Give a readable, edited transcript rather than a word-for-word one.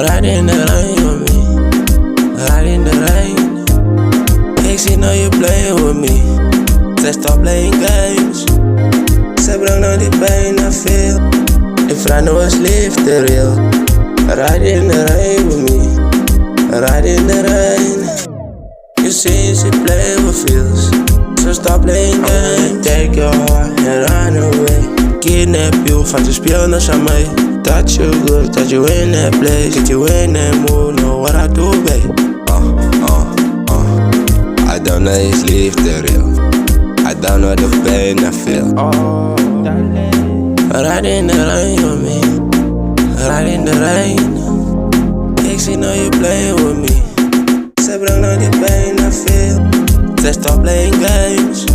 Ride in the rain with me. Ride in the rain. Pixie know you playing with me. Let's stop playing games. Ze brengt nou die pijn naar veel. Ik vraag nou eens liefde real. Ride in the rain with me. Ride in the rain. You see she play with feels. So stop playing games. Take your heart and run away. Kidnap you, van je speel naar mij. Touch you good, touch you in that place. Get you in that mood, know what I do, babe. I don't know his liefde real. I don't know the pain I feel. Ride in the rain with me. Ride in the rain. Pixie know you playing with me. Ze brengt nou die pijn naar veel. Let's stop playing games.